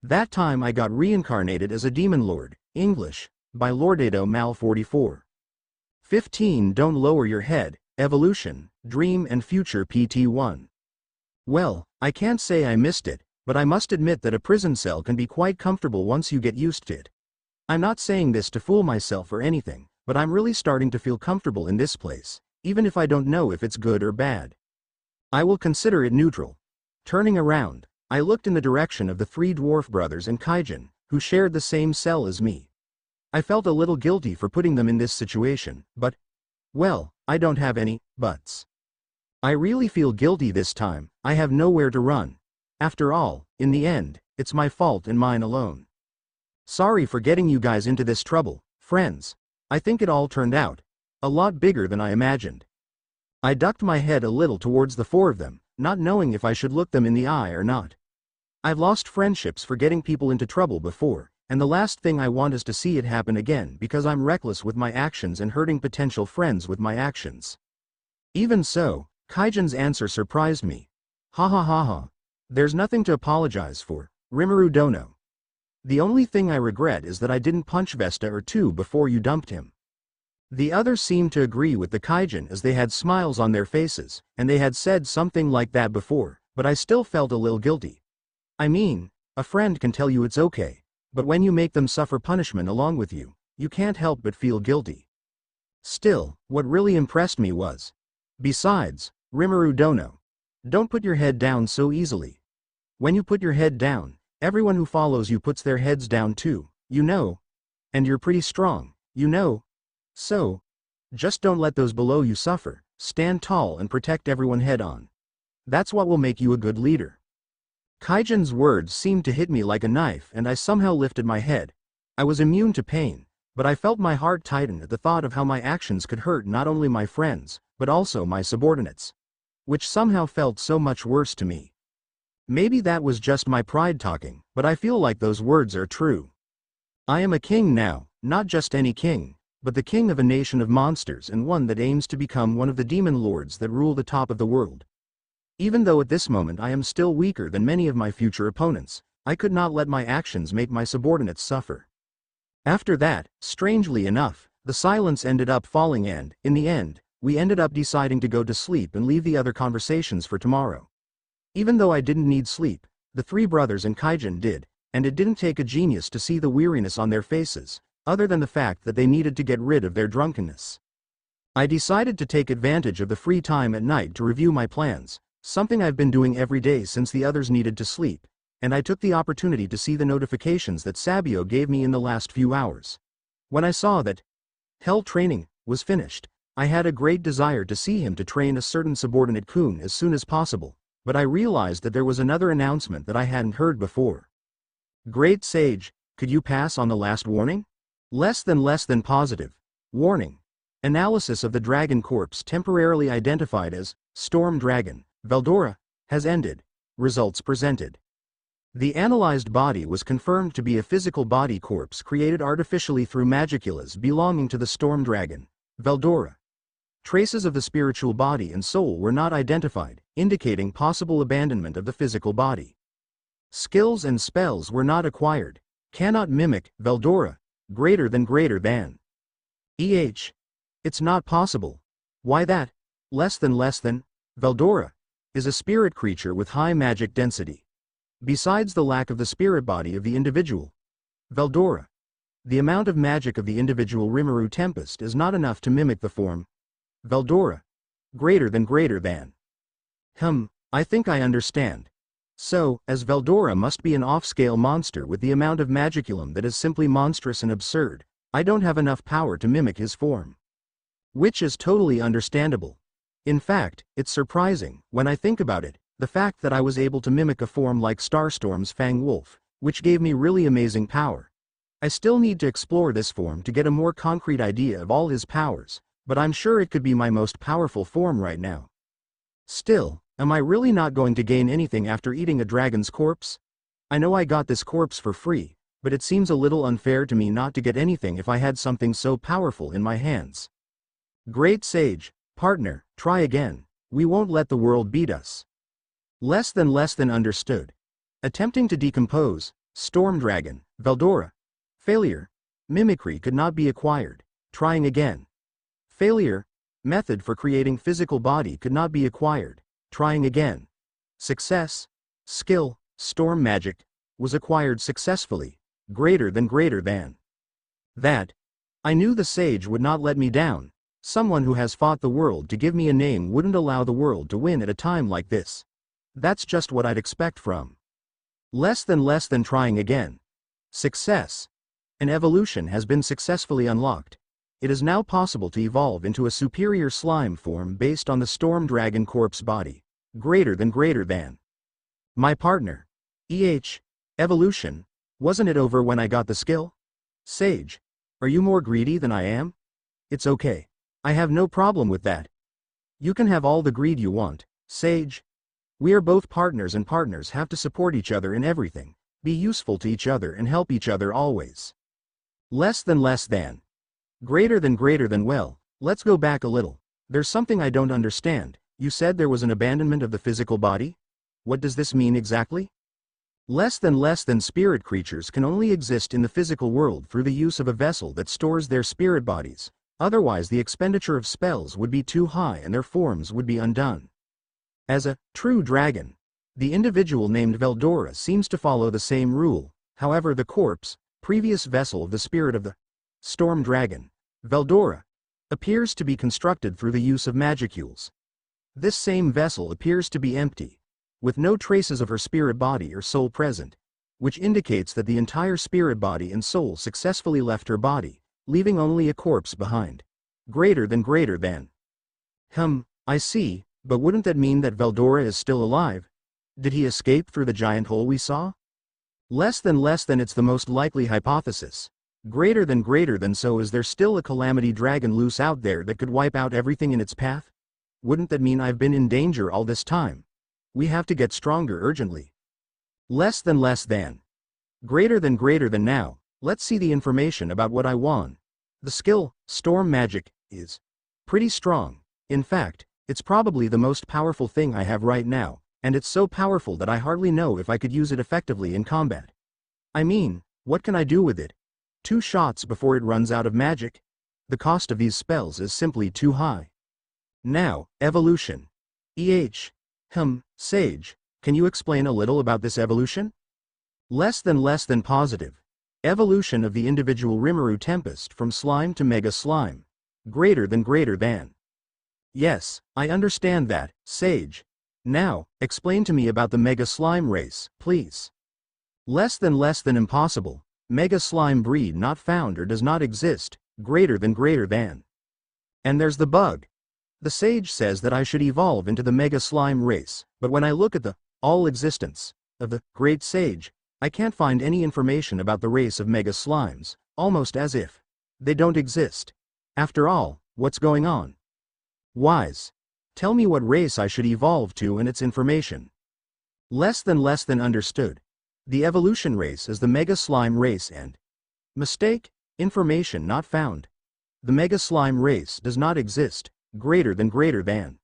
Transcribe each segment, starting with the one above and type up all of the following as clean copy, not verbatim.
That time I got reincarnated as a demon lord, English, by LordedoMal44. 15 Don't lower your head, evolution, dream and future PT1. Well, I can't say I missed it, but I must admit that a prison cell can be quite comfortable once you get used to it. I'm not saying this to fool myself or anything, but I'm really starting to feel comfortable in this place, even if I don't know if it's good or bad. I will consider it neutral. Turning around, I looked in the direction of the three dwarf brothers and Kaijin, who shared the same cell as me. I felt a little guilty for putting them in this situation, but, well, I don't have any buts. I really feel guilty this time. I have nowhere to run. After all, in the end, it's my fault and mine alone. Sorry for getting you guys into this trouble, friends. I think it all turned out a lot bigger than I imagined. I ducked my head a little towards the four of them, not knowing if I should look them in the eye or not. I've lost friendships for getting people into trouble before, and the last thing I want is to see it happen again because I'm reckless with my actions and hurting potential friends with my actions. Even so, Kaijin's answer surprised me. Ha ha ha ha. There's nothing to apologize for, Rimuru Dono. The only thing I regret is that I didn't punch Vesta or two before you dumped him. The others seemed to agree with the Kaijin as they had smiles on their faces, and they had said something like that before, but I still felt a little guilty. I mean, a friend can tell you it's okay, but when you make them suffer punishment along with you, you can't help but feel guilty. Still, what really impressed me was, besides, Rimuru Dono, don't put your head down so easily. When you put your head down, everyone who follows you puts their heads down too, you know. And you're pretty strong, you know. So, just don't let those below you suffer, stand tall and protect everyone head on. That's what will make you a good leader. Kaijin's words seemed to hit me like a knife and I somehow lifted my head. I was immune to pain, but I felt my heart tighten at the thought of how my actions could hurt not only my friends, but also my subordinates. Which somehow felt so much worse to me. Maybe that was just my pride talking, but I feel like those words are true. I am a king now, not just any king, but the king of a nation of monsters and one that aims to become one of the demon lords that rule the top of the world. Even though at this moment I am still weaker than many of my future opponents, I could not let my actions make my subordinates suffer. After that, strangely enough, the silence ended up falling and, in the end, we ended up deciding to go to sleep and leave the other conversations for tomorrow. Even though I didn't need sleep, the three brothers and Kaijin did, and it didn't take a genius to see the weariness on their faces, other than the fact that they needed to get rid of their drunkenness. I decided to take advantage of the free time at night to review my plans, something I've been doing every day since the others needed to sleep, and I took the opportunity to see the notifications that Sabio gave me in the last few hours. When I saw that Hell training was finished, I had a great desire to see him to train a certain subordinate Kun as soon as possible, but I realized that there was another announcement that I hadn't heard before. Great Sage, could you pass on the last warning? Less than positive. Warning. Analysis of the dragon corpse temporarily identified as Storm Dragon, Veldora, has ended. Results presented. The analyzed body was confirmed to be a physical body corpse created artificially through magiculas belonging to the Storm Dragon, Veldora. Traces of the spiritual body and soul were not identified, indicating possible abandonment of the physical body. Skills and spells were not acquired. Cannot mimic, Veldora, greater than. It's not possible. Why that? Less than. Veldora is a spirit creature with high magic density. Besides the lack of the spirit body of the individual, Veldora, the amount of magic of the individual Rimuru Tempest is not enough to mimic the form Veldora, greater than. I think I understand. So, as Veldora must be an off-scale monster with the amount of magiculum that is simply monstrous and absurd, I don't have enough power to mimic his form. Which is totally understandable. In fact, it's surprising, when I think about it, the fact that I was able to mimic a form like Starstorm's Fang Wolf, which gave me really amazing power. I still need to explore this form to get a more concrete idea of all his powers, but I'm sure it could be my most powerful form right now. Still, am I really not going to gain anything after eating a dragon's corpse? I know I got this corpse for free, but it seems a little unfair to me not to get anything if I had something so powerful in my hands. Great Sage, partner, try again. We won't let the world beat us. Less than understood. Attempting to decompose, Storm Dragon, Veldora. Failure. Mimicry could not be acquired. Trying again. Failure. Method for creating physical body could not be acquired. Trying again. Success. Skill, storm magic, was acquired successfully. Greater than. That. I knew the sage would not let me down. Someone who has fought the world to give me a name wouldn't allow the world to win at a time like this. That's just what I'd expect from. Less than trying again. Success. An evolution has been successfully unlocked. It is now possible to evolve into a superior slime form based on the Storm Dragon corpse body. Greater than. My partner. Evolution. Wasn't it over when I got the skill? Sage. Are you more greedy than I am? It's okay. I have no problem with that. You can have all the greed you want, Sage. We are both partners and partners have to support each other in everything, be useful to each other and help each other always. Less than. Greater than. Well, let's go back a little. There's something I don't understand. You said there was an abandonment of the physical body? What does this mean exactly? Less than spirit creatures can only exist in the physical world through the use of a vessel that stores their spirit bodies. Otherwise the expenditure of spells would be too high and their forms would be undone. As a true dragon, the individual named Veldora seems to follow the same rule. However, the corpse, previous vessel of the spirit of the Storm Dragon, Veldora, appears to be constructed through the use of magicules. This same vessel appears to be empty, with no traces of her spirit body or soul present, which indicates that the entire spirit body and soul successfully left her body, leaving only a corpse behind. Greater than. I see, but wouldn't that mean that Veldora is still alive? Did he escape through the giant hole we saw? Less than. It's the most likely hypothesis. Greater than. So is there still a calamity dragon loose out there that could wipe out everything in its path? Wouldn't that mean I've been in danger all this time? We have to get stronger urgently. Less than. Greater than now. Let's see the information about what I won. The skill, storm magic, is pretty strong. In fact, it's probably the most powerful thing I have right now, and it's so powerful that I hardly know if I could use it effectively in combat. I mean, what can I do with it? 2 shots before it runs out of magic? The cost of these spells is simply too high. Now, evolution. Sage, can you explain a little about this evolution? Less than positive. Evolution of the individual Rimuru Tempest from slime to mega slime. Greater than. Yes, I understand that, Sage. Now, explain to me about the mega slime race, please. Less than impossible. Mega slime breed not found or does not exist. Greater than. And there's the bug. The sage says that I should evolve into the mega slime race, but when I look at the all existence of the great sage, I can't find any information about the race of mega slimes, almost as if they don't exist. After all, what's going on? Wise. Tell me what race I should evolve to and its information. Less than understood. The evolution race is the mega slime race and mistake, information not found. The mega slime race does not exist. Greater than.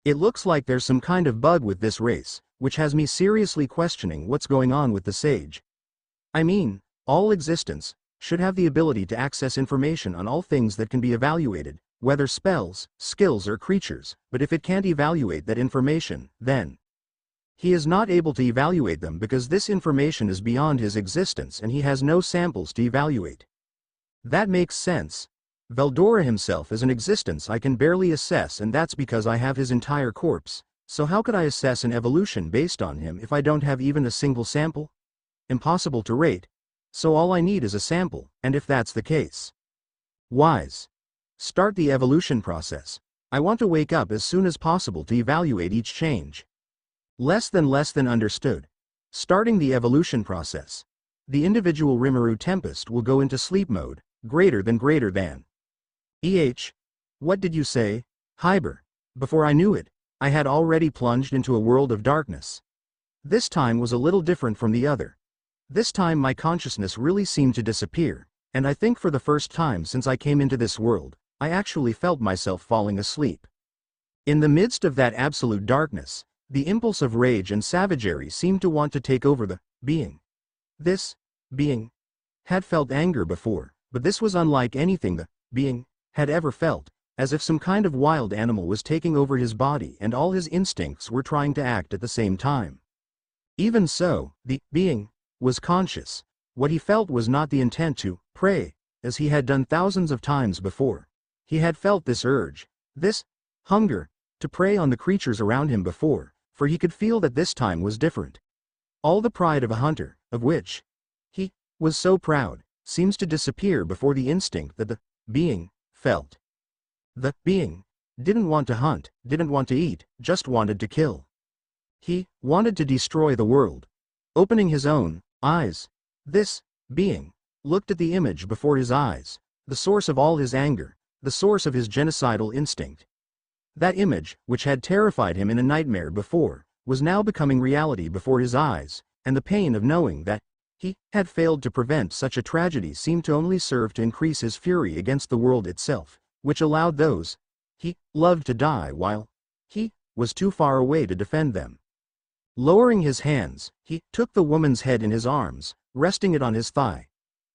It looks like there's some kind of bug with this race, which has me seriously questioning what's going on with the sage. I mean, all existence should have the ability to access information on all things that can be evaluated, whether spells, skills or creatures, but if it can't evaluate that information, then he is not able to evaluate them because this information is beyond his existence and he has no samples to evaluate. That makes sense. Veldora himself is an existence I can barely assess, and that's because I have his entire corpse. So how could I assess an evolution based on him if I don't have even a single sample? Impossible to rate. So all I need is a sample, and if that's the case. Wise. Start the evolution process. I want to wake up as soon as possible to evaluate each change. Less than understood. Starting the evolution process. The individual Rimuru Tempest will go into sleep mode. Greater than. What did you say? Hyber. Before I knew it, I had already plunged into a world of darkness. This time was a little different from the other. This time my consciousness really seemed to disappear, and I think for the first time since I came into this world, I actually felt myself falling asleep. In the midst of that absolute darkness, the impulse of rage and savagery seemed to want to take over the being. This being had felt anger before, but this was unlike anything the being had ever felt, as if some kind of wild animal was taking over his body and all his instincts were trying to act at the same time. Even so, the being was conscious. What he felt was not the intent to prey, as he had done thousands of times before. He had felt this urge, this hunger, to prey on the creatures around him before, for he could feel that this time was different. All the pride of a hunter, of which he was so proud, seems to disappear before the instinct that the being felt. The being didn't want to hunt, didn't want to eat, just wanted to kill. He wanted to destroy the world. Opening his own eyes, this being looked at the image before his eyes, the source of all his anger, the source of his genocidal instinct. That image, which had terrified him in a nightmare before, was now becoming reality before his eyes, and the pain of knowing that he had failed to prevent such a tragedy seemed to only serve to increase his fury against the world itself, which allowed those he loved to die while he was too far away to defend them. Lowering his hands, he took the woman's head in his arms, resting it on his thigh.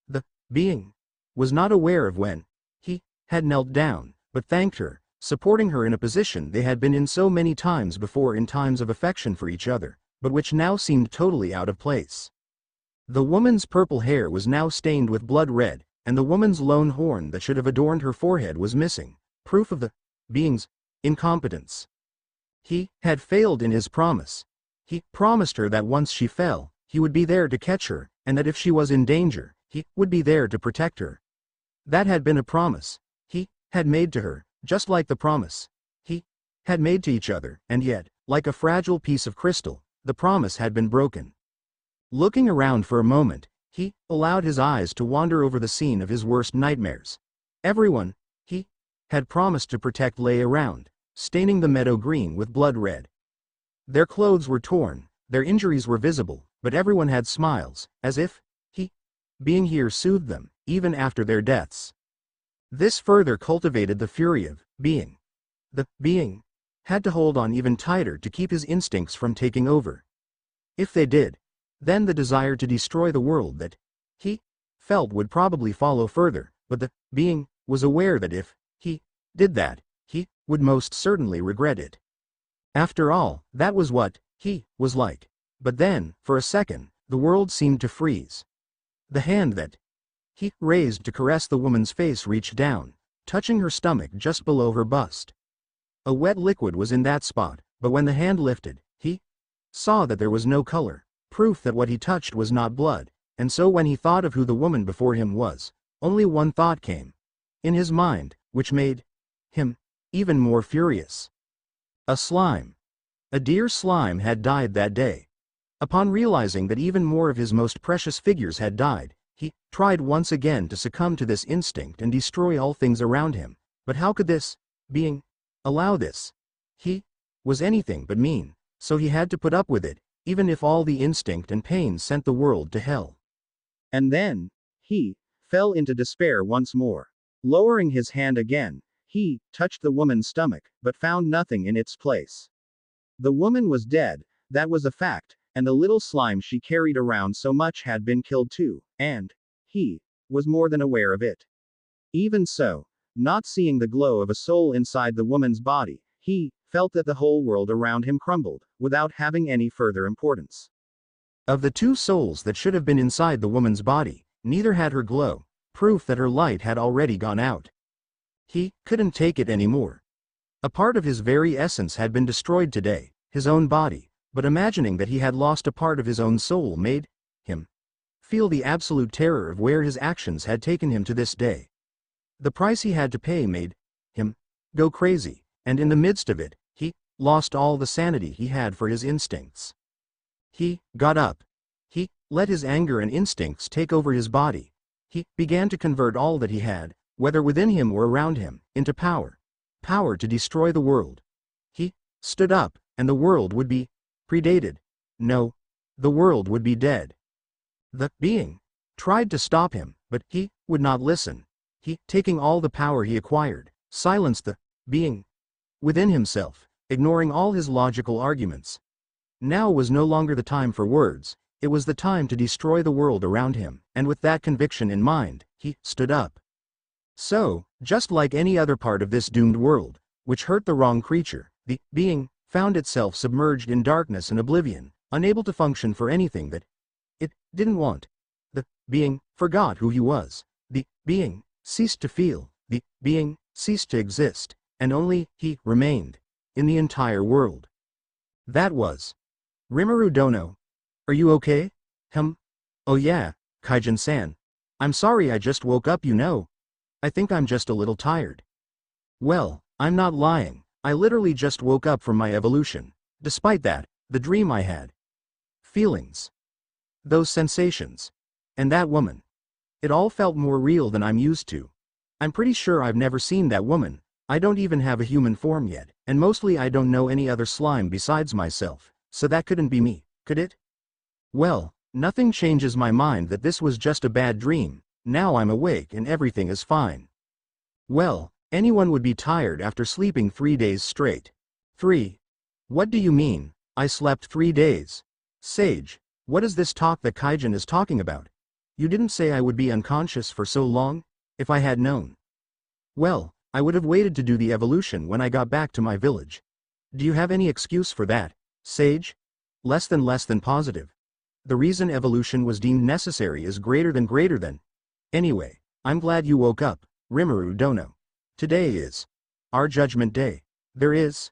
The being was not aware of when he had knelt down, but thanked her, supporting her in a position they had been in so many times before in times of affection for each other, but which now seemed totally out of place. The woman's purple hair was now stained with blood red, and the woman's lone horn that should have adorned her forehead was missing, proof of the being's incompetence. He had failed in his promise. He promised her that once she fell, he would be there to catch her, and that if she was in danger, he would be there to protect her. That had been a promise he had made to her, just like the promise he had made to each other, and yet, like a fragile piece of crystal, the promise had been broken. Looking around for a moment, he allowed his eyes to wander over the scene of his worst nightmares. Everyone he had promised to protect lay around, staining the meadow green with blood red. Their clothes were torn, their injuries were visible, but everyone had smiles, as if he being here soothed them, even after their deaths. This further cultivated the fury of being. The being had to hold on even tighter to keep his instincts from taking over. If they did, then the desire to destroy the world that he felt would probably follow further, but the being was aware that if he did that, he would most certainly regret it. After all, that was what he was like. But then, for a second, the world seemed to freeze. The hand that he raised to caress the woman's face reached down, touching her stomach just below her bust. A wet liquid was in that spot, but when the hand lifted, he saw that there was no color, proof that what he touched was not blood, and so when he thought of who the woman before him was, only one thought came in his mind, which made him even more furious. A slime. A dear slime had died that day. Upon realizing that even more of his most precious figures had died, he tried once again to succumb to this instinct and destroy all things around him. But how could this being allow this? He was anything but mean, so he had to put up with it, even if all the instinct and pain sent the world to hell. And then he fell into despair once more. Lowering his hand again, he touched the woman's stomach, but found nothing in its place. The woman was dead, that was a fact, and the little slime she carried around so much had been killed too, and he was more than aware of it. Even so, not seeing the glow of a soul inside the woman's body, he felt that the whole world around him crumbled, without having any further importance. Of the two souls that should have been inside the woman's body, neither had her glow, proof that her light had already gone out. He couldn't take it anymore. A part of his very essence had been destroyed today, his own body, but imagining that he had lost a part of his own soul made him feel the absolute terror of where his actions had taken him to this day. The price he had to pay made him go crazy, and in the midst of it, he lost all the sanity he had for his instincts. He got up. He let his anger and instincts take over his body. He began to convert all that he had, whether within him or around him, into power. Power to destroy the world. He stood up, and the world would be predated. No, the world would be dead. The being tried to stop him, but he would not listen. He, taking all the power he acquired, silenced the being within himself, ignoring all his logical arguments. Now was no longer the time for words, It was the time to destroy the world around him, and with that conviction in mind, he stood up. So, just like any other part of this doomed world, which hurt the wrong creature, the being found itself submerged in darkness and oblivion, unable to function for anything that it didn't want. The being forgot who he was. The being ceased to feel. The being ceased to exist, and only he remained in the entire world. That was Rimuru Dono. Are you okay? Oh yeah, Kaijin-san. I'm sorry I just woke up, you know. I think I'm just a little tired. Well, I'm not lying. I literally just woke up from my evolution. Despite that, the dream I had. Feelings. Those sensations. And that woman. It all felt more real than I'm used to. I'm pretty sure I've never seen that woman. I don't even have a human form yet, and mostly I don't know any other slime besides myself, so that couldn't be me, could it? Well, nothing changes my mind that this was just a bad dream. Now I'm awake and everything is fine. Well, anyone would be tired after sleeping 3 days straight. 3. What do you mean, I slept 3 days? Sage, what is this talk that Kaijin is talking about? You didn't say I would be unconscious for so long? If I had known. Well, I would have waited to do the evolution when I got back to my village. Do you have any excuse for that, Sage? Less than positive. The reason evolution was deemed necessary is greater than. Anyway, I'm glad you woke up, Rimuru Dono. Today is our judgment day. There is